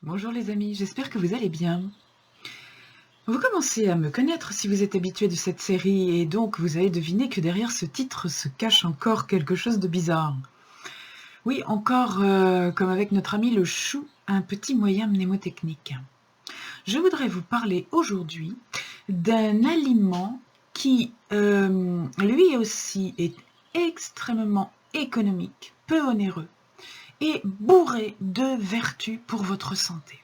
Bonjour les amis, j'espère que vous allez bien. Vous commencez à me connaître si vous êtes habitué de cette série et donc vous avez deviné que derrière ce titre se cache encore quelque chose de bizarre. Oui, encore comme avec notre ami le chou, un petit moyen mnémotechnique. Je voudrais vous parler aujourd'hui d'un aliment qui, lui aussi, est extrêmement économique, peu onéreux et bourré de vertus pour votre santé.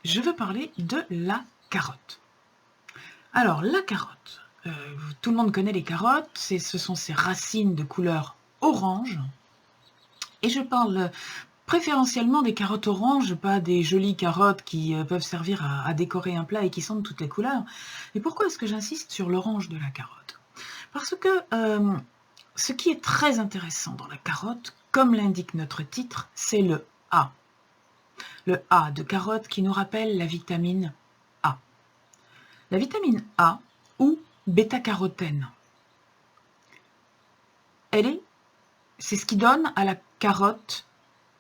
Je veux parler de la carotte. Alors, la carotte, tout le monde connaît les carottes, ce sont ces racines de couleur orange. Et je parle préférentiellement des carottes oranges, pas des jolies carottes qui peuvent servir à décorer un plat et qui sont de toutes les couleurs. Et pourquoi est-ce que j'insiste sur l'orange de la carotte? Parce que ce qui est très intéressant dans la carotte, comme l'indique notre titre, c'est le A. Le A de carotte qui nous rappelle la vitamine A. La vitamine A ou bêta-carotène, c'est ce qui donne à la carotte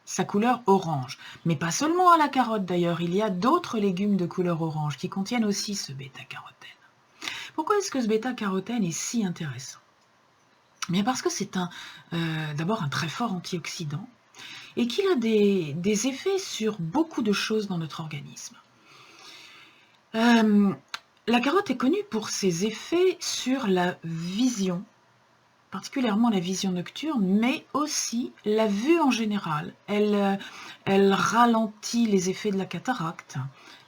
sa couleur orange. Mais pas seulement à la carotte d'ailleurs, il y a d'autres légumes de couleur orange qui contiennent aussi ce bêta-carotène. Pourquoi est-ce que ce bêta-carotène est si intéressant? Bien parce que c'est d'abord un très fort antioxydant et qu'il a des effets sur beaucoup de choses dans notre organisme. La carotte est connue pour ses effets sur la vision, particulièrement la vision nocturne, mais aussi la vue en général. Elle ralentit les effets de la cataracte,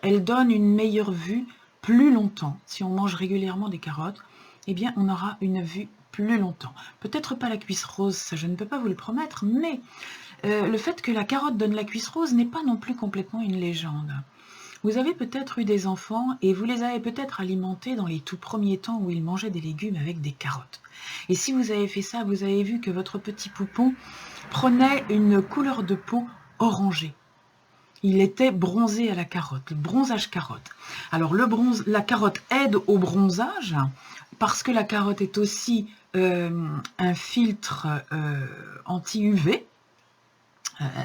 elle donne une meilleure vue plus longtemps. Si on mange régulièrement des carottes, eh bien on aura une vue plus longtemps. Peut-être pas la cuisse rose, ça je ne peux pas vous le promettre, mais le fait que la carotte donne la cuisse rose n'est pas non plus complètement une légende. Vous avez peut-être eu des enfants et vous les avez peut-être alimentés dans les tout premiers temps où ils mangeaient des légumes avec des carottes. Et si vous avez fait ça, vous avez vu que votre petit poupon prenait une couleur de peau orangée. Il était bronzé à la carotte, le bronzage carotte. Alors la carotte aide au bronzage parce que la carotte est aussi un filtre anti-UV.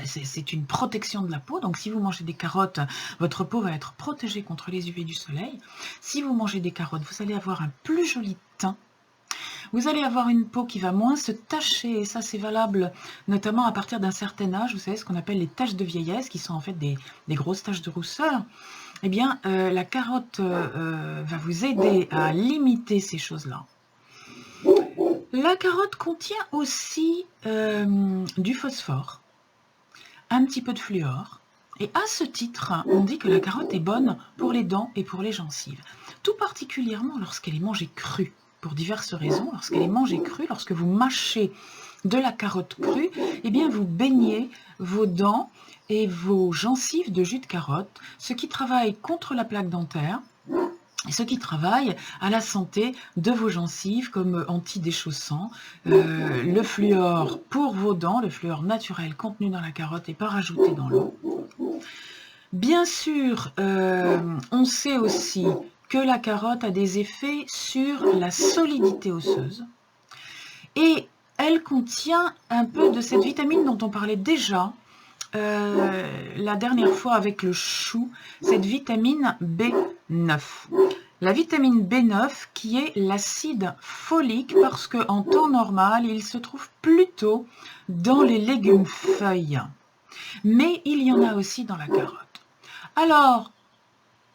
C'est une protection de la peau, donc si vous mangez des carottes, votre peau va être protégée contre les UV du soleil. Si vous mangez des carottes, vous allez avoir un plus joli teint. Vous allez avoir une peau qui va moins se tacher, et ça c'est valable notamment à partir d'un certain âge, vous savez ce qu'on appelle les taches de vieillesse, qui sont en fait des grosses taches de rousseur. Eh bien, la carotte va vous aider à limiter ces choses-là. La carotte contient aussi du phosphore, un petit peu de fluor. Et à ce titre, on dit que la carotte est bonne pour les dents et pour les gencives, tout particulièrement lorsqu'elle est mangée crue, pour diverses raisons. Lorsqu'elle est mangée crue, lorsque vous mâchez de la carotte crue, eh bien vous baignez vos dents et vos gencives de jus de carotte, ce qui travaille contre la plaque dentaire, et ce qui travaille à la santé de vos gencives comme antidéchaussant. Le fluor pour vos dents, le fluor naturel contenu dans la carotte et pas rajouté dans l'eau. Bien sûr, on sait aussi que la carotte a des effets sur la solidité osseuse et elle contient un peu de cette vitamine dont on parlait déjà la dernière fois avec le chou, cette vitamine B9. La vitamine B9 qui est l'acide folique parce qu'en temps normal, il se trouve plutôt dans les légumes feuilles. Mais il y en a aussi dans la carotte. Alors,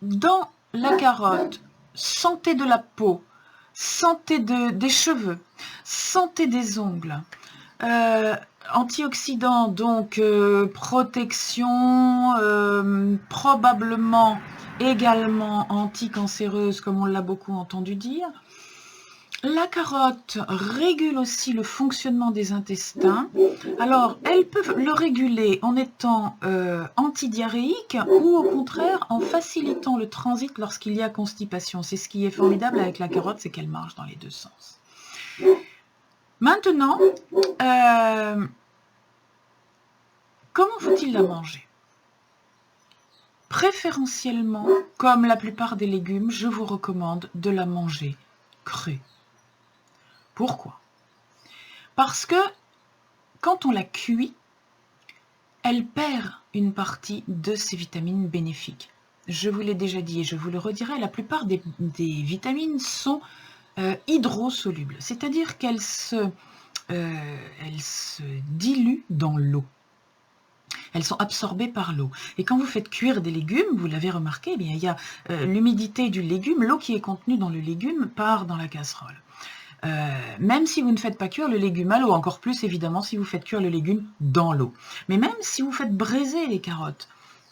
dans la carotte, santé de la peau, santé des cheveux, santé des ongles, antioxydants, donc protection, probablement également anticancéreuse, comme on l'a beaucoup entendu dire. La carotte régule aussi le fonctionnement des intestins. Alors, elle peut le réguler en étant antidiarrhéique ou au contraire en facilitant le transit lorsqu'il y a constipation. C'est ce qui est formidable avec la carotte, c'est qu'elle marche dans les deux sens. Maintenant, comment faut-il la manger? Préférentiellement, comme la plupart des légumes, je vous recommande de la manger crue. Pourquoi? Parce que quand on la cuit, elle perd une partie de ces vitamines bénéfiques. Je vous l'ai déjà dit et je vous le redirai, la plupart des vitamines sont hydrosolubles, c'est-à-dire qu'elles se diluent dans l'eau. Elles sont absorbées par l'eau. Et quand vous faites cuire des légumes, vous l'avez remarqué, eh bien, il y a l'humidité du légume, l'eau qui est contenue dans le légume part dans la casserole. Même si vous ne faites pas cuire le légume à l'eau, encore plus évidemment si vous faites cuire le légume dans l'eau. Mais même si vous faites braiser les carottes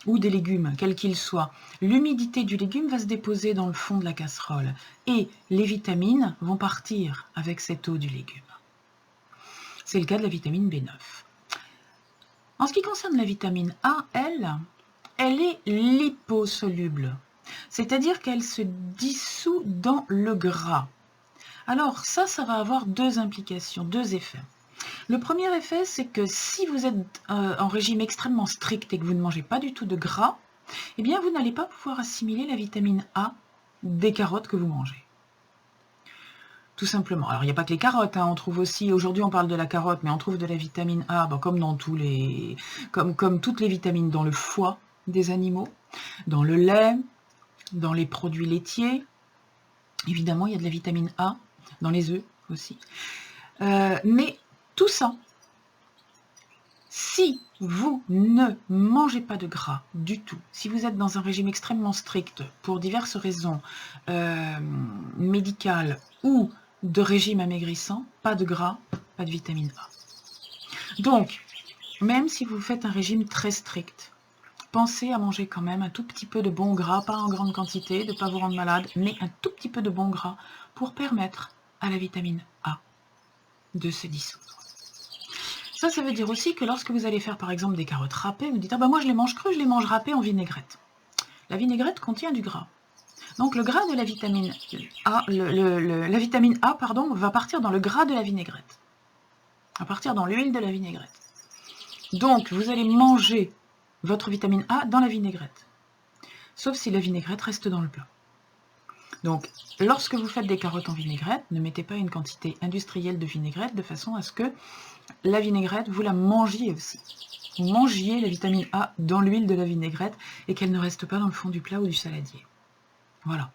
ou des légumes, quels qu'ils soient, l'humidité du légume va se déposer dans le fond de la casserole et les vitamines vont partir avec cette eau du légume. C'est le cas de la vitamine B9. En ce qui concerne la vitamine A, elle est liposoluble, c'est-à-dire qu'elle se dissout dans le gras. Alors ça va avoir deux implications, deux effets. Le premier effet, c'est que si vous êtes en régime extrêmement strict et que vous ne mangez pas du tout de gras, eh bien vous n'allez pas pouvoir assimiler la vitamine A des carottes que vous mangez. Tout simplement. Alors, il n'y a pas que les carottes, hein. On trouve aussi, aujourd'hui on parle de la carotte, mais on trouve de la vitamine A, comme dans comme toutes les vitamines dans le foie des animaux, dans le lait, dans les produits laitiers. Évidemment, il y a de la vitamine A, dans les œufs aussi. Mais tout ça, si vous ne mangez pas de gras du tout, si vous êtes dans un régime extrêmement strict pour diverses raisons médicales ou de régime amaigrissant, pas de gras, pas de vitamine A. Donc, même si vous faites un régime très strict, pensez à manger quand même un tout petit peu de bon gras, pas en grande quantité, de ne pas vous rendre malade, mais un tout petit peu de bon gras pour permettre à la vitamine A de se dissoudre. Ça veut dire aussi que lorsque vous allez faire par exemple des carottes râpées, vous dites « Ah ben moi je les mange crues, je les mange râpées en vinaigrette ». La vinaigrette contient du gras. Donc le gras de la vitamine A, la vitamine A va partir dans le gras de la vinaigrette, va partir dans l'huile de la vinaigrette. Donc vous allez manger votre vitamine A dans la vinaigrette, sauf si la vinaigrette reste dans le plat. Donc lorsque vous faites des carottes en vinaigrette, ne mettez pas une quantité industrielle de vinaigrette de façon à ce que la vinaigrette, vous la mangiez aussi. Vous mangiez la vitamine A dans l'huile de la vinaigrette et qu'elle ne reste pas dans le fond du plat ou du saladier. Voilà,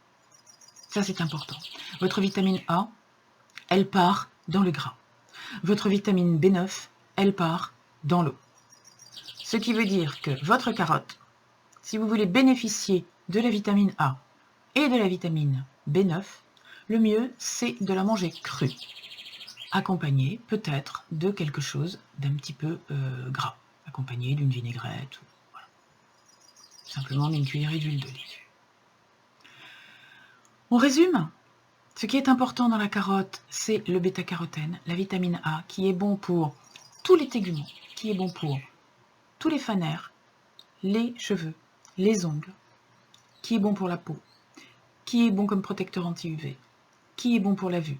ça c'est important. Votre vitamine A, elle part dans le gras. Votre vitamine B9, elle part dans l'eau. Ce qui veut dire que votre carotte, si vous voulez bénéficier de la vitamine A et de la vitamine B9, le mieux c'est de la manger crue, accompagnée peut-être de quelque chose d'un petit peu gras, accompagnée d'une vinaigrette, voilà. Simplement d'une cuillerée d'huile d'olive. On résume. Ce qui est important dans la carotte, c'est le bêta-carotène, la vitamine A, qui est bon pour tous les téguments, qui est bon pour tous les fanères, les cheveux, les ongles, qui est bon pour la peau, qui est bon comme protecteur anti-UV, qui est bon pour la vue.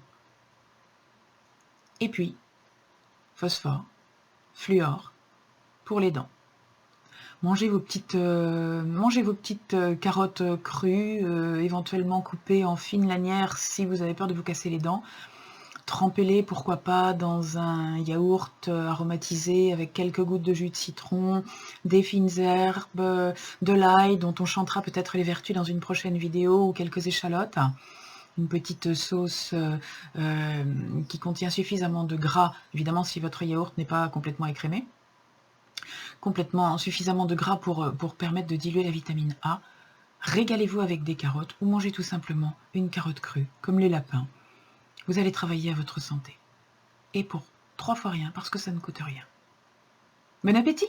Et puis, phosphore, fluor, pour les dents. Mangez vos petites carottes crues, éventuellement coupées en fines lanières si vous avez peur de vous casser les dents. Trempez-les, pourquoi pas, dans un yaourt aromatisé avec quelques gouttes de jus de citron, des fines herbes, de l'ail dont on chantera peut-être les vertus dans une prochaine vidéo, ou quelques échalotes. Une petite sauce qui contient suffisamment de gras, évidemment si votre yaourt n'est pas complètement écrémé. Suffisamment de gras pour permettre de diluer la vitamine A. Régalez-vous avec des carottes ou mangez tout simplement une carotte crue, comme les lapins. Vous allez travailler à votre santé. Et pour 3 fois rien, parce que ça ne coûte rien. Bon appétit!